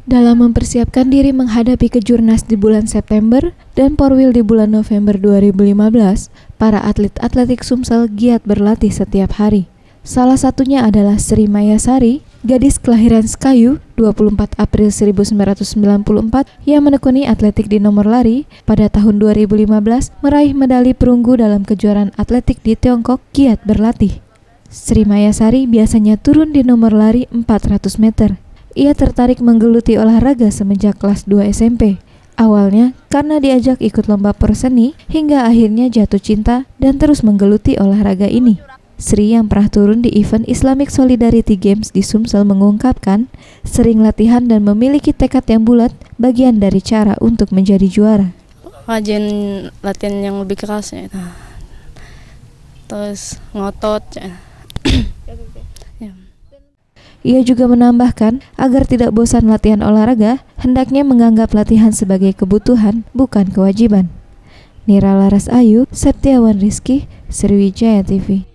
Dalam mempersiapkan diri menghadapi Kejurnas di bulan September dan Porwil di bulan November 2015, para atlet atletik Sumsel giat berlatih setiap hari. Salah satunya adalah Sri Mayasari, gadis kelahiran Sekayu 24 April 1994 yang menekuni atletik di nomor lari pada tahun 2015 meraih medali perunggu dalam kejuaraan atletik di Tiongkok giat berlatih. Sri Mayasari biasanya turun di nomor lari 400 meter. Ia tertarik menggeluti olahraga semenjak kelas 2 SMP. Awalnya karena diajak ikut lomba perseni hingga akhirnya jatuh cinta dan terus menggeluti olahraga ini. Sri yang pernah turun di event Islamic Solidarity Games di Sumsel mengungkapkan sering latihan dan memiliki tekad yang bulat bagian dari cara untuk menjadi juara. Rajin latihan yang lebih keras ya. Terus ngotot ya. Ia juga menambahkan agar tidak bosan latihan olahraga, hendaknya menganggap latihan sebagai kebutuhan, bukan kewajiban. Nira Laras Ayu, Septiawan Rizky, Sriwijaya TV.